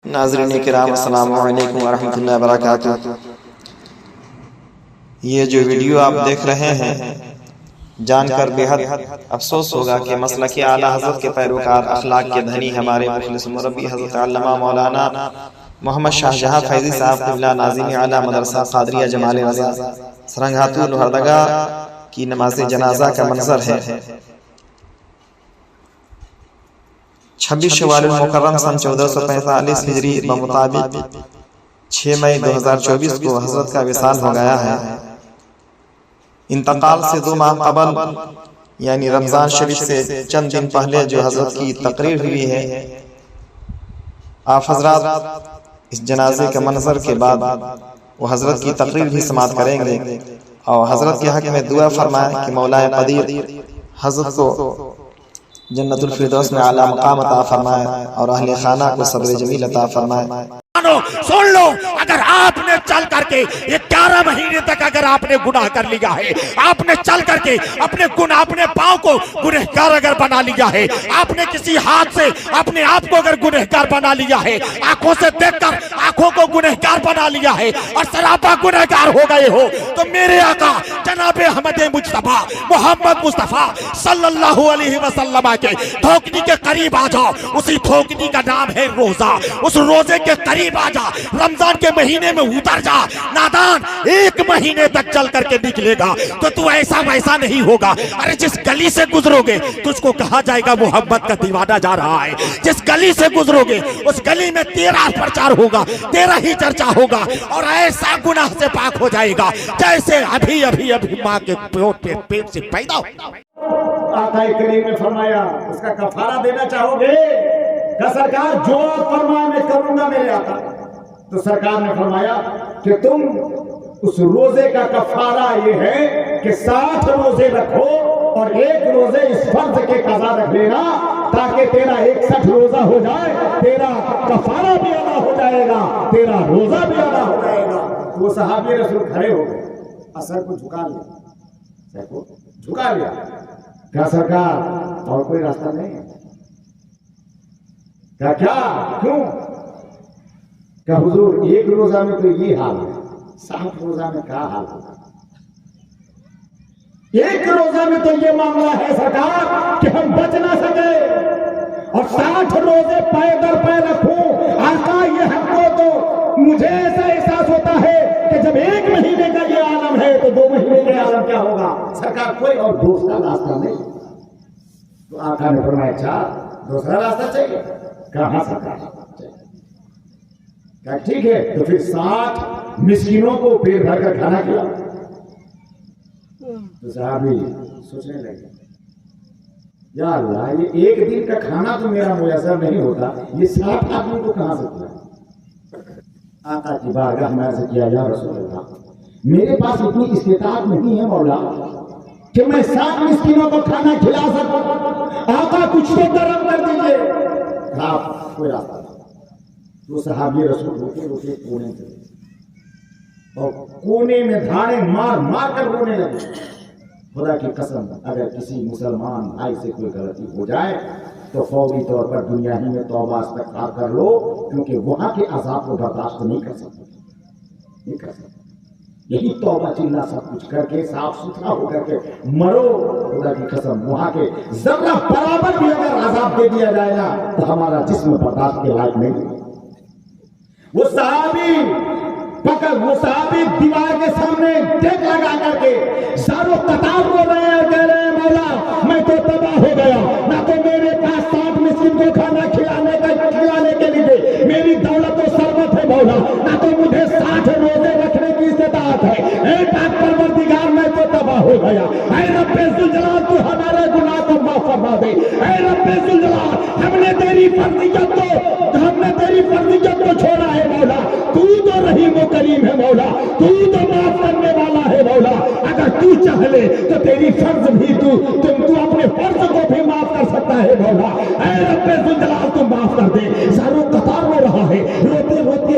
ناظرین کرام السلام علیکم ورحمۃ اللہ وبرکاتہ۔ یہ جو ویڈیو آپ دیکھ رہے ہیں جان کر بے حد افسوس ہوگا کہ مسلک اعلیٰ حضرت کے پیروکار اخلاق کے دھنی ہمارے مخلص مربی حضرت علامہ مولانا محمد شاہ جہاں فیضی صاحب قبلہ ناظم اعلیٰ مدرسہ قادریہ جمال رضا سرنگھاتو لوہردگا کی نماز جنازہ کا منظر ہے۔ 26 شوال المکرم سن 1445 ہجری بمطابق 6 مئی 2024 کو حضرت کا وصال ہو گیا ہے۔ انتقال سے 2 ماہ قبل یعنی رمضان شریف سے چند دن پہلے جو حضرت کی تقریر ہوئی ہے، آپ حضرات اس جنازے کے منظر کے بعد وہ حضرت کی تقریر بھی سماعت کریں گے اور حضرت کے حق میں دعا فرمائیں کہ مولا قدیر حضرت کو جنت الفردوس میں اعلیٰ مقام عطا فرمائے اور اہل خانہ کو صبر جمیل عطا فرمائے۔ سن لو، اگر آپ نے چل کر کے 11 مہینے تک اگر آپ نے گناہ کر لیا ہے، آپ نے چل کر کے اپنے پاؤں کو گنہگار اگر بنا لیا ہے، آپ نے کسی ہاتھ سے اپنے آپ کو اگر گنہگار بنا لیا ہے، آنکھوں سے دیکھ کر آنکھوں کو گنہگار بنا لیا ہے اور سراپا گنہگار ہو گئے ہو، تو میرے آقا جناب احمد مجتبیٰ محمد مصطفیٰ صلی اللہ علیہ وسلم کے تھوکنی کے قریب آ جاؤ۔ اسی تھوکنی کا نام ہے روزہ، اس روزے کے قریب آ جا، رمضان کے مہینے میں اتر جا۔ نادان 1 مہینے تک چل کر کے نکلے گا تو تو ایسا ویسا نہیں ہوگا۔ ارے جس گلی سے گزرو گے تجھ کو کہا جائے گا محمد کا دیوانہ جا رہا ہے۔ جس گلی سے گزرو گے اس گلی میں تیرا پرچار ہوگا، تیرا ہی چرچا ہوگا اور ایسا گناہ سے پاک ہو جائے گا جیسے ابھی ماں کے پیٹ سے پیدا ہو۔ آقا کریم نے فرمایا اس کا کفارہ دینا چاہو گے کہ سرکار جو فرمائے میں کروں گا میرے آقا؟ تو سرکار نے فرمایا کہ تم اس روزے کا کفارہ یہ ہے کہ 60 روزے رکھو اور 1 روزے اس فرض کے قضا رکھ لینا تاکہ تیرا 61 روزہ ہو جائے، تیرا کفارہ بھی ادا ہو جائے گا، تیرا روزہ بھی ادا ہو جائے گا۔ تو وہ صحابی رسول کھڑے ہو گئے، سر کو جھکا لیا، سر کو جھکا لیا، کیا سرکار اور کوئی راستہ نہیں ہے؟ کیا کیوں؟ کہ حضور 1 روزہ میں تو یہ حال ہے، 7 روزہ میں کیا حال ہوگا؟ 1 روزہ میں تو یہ معاملہ ہے سرکار کہ ہم بچ نہ سکے اور 60 روزے پے در پے رکھوں۔ آقا یہ ہم کو تو مجھے ایسا احساس ہوتا ہے کہ جب 1 مہینے کا یہ عالم ہے تو 2 مہینے کا عالم کیا ہوگا؟ سرکار کوئی اور دوسرا راستہ نہیں؟ تو آقا نے فرمایا اچھا دوسرا راستہ چاہیے؟ کہاں سرکار؟ کہا ٹھیک ہے تو پھر 60 مسکینوں کو پیٹ بھر کر کھانا کھلاؤ۔ تو صحابی سوچنے لگے یا اللہ یہ 1 دن کا کھانا تو میرا میسر نہیں ہوتا، یہ 60 آدمی کو کہاں سے کھلاؤں؟ آقا کی بارگاہ میں عرض کیا یا رسول اللہ میرے پاس اتنی استطاعت نہیں ہے مولا کہ میں 60 مسکینوں کو کھانا کھلا سکوں، آقا کچھ تو کرم کر دیجئے۔ آپ کوئی راستہ نہیں۔ تو صحابی رسول روکے کونے سے اور کونے میں دھاڑے مار مار کر رونے لگے۔ خدا کی قسم اگر کسی مسلمان بھائی سے کوئی غلطی ہو جائے تو فوری طور پر دنیا ہی میں توبہ استغفار کر لو، کیونکہ وہاں کے عذاب کو برداشت نہیں کر سکتے۔ یہی توبہ چلنا سب کچھ کر کے صاف ستھرا ہو کر کے مرو۔ خدا کی قسم وہاں کے ذرہ برابر بھی اگر عذاب دے دیا جائے نا تو ہمارا جسم برداشت کے لائق نہیں۔ وہ صحابی دیوار کے سامنے ٹیک لگا کر کے زارو قطار رو رہے ہیں، کہہ رہے ہیں مولا میں تو تباہ ہو گیا، نہ تو میرے پاس 60 مسکین کو کھانا کھلانے کے لیے میری دولت و ثروت ہے مولا، نہ تو مجھے 60 روزے رکھنے کی استطاعت ہے، اے پاک پروردگار میں تو تباہ ہو گیا۔ اے رب ذوالجلال تو ہمارے گناہ کو معاف فرما دے۔ اے رب ذوالجلال ہم نے تیری فرضیت کو چھوڑا ہے مولا، تو رحیم و کریم ہے مولا، تو معاف کرنے والا ہے مولا، اگر تو چاہ لے تو تیری فرض بھی تو اپنے فرض کو بھی معاف کر سکتا ہے مولا۔ اے رب ذوالجلال تو معاف کر دے۔ زارو قطار رو رہا ہے، روتے روتے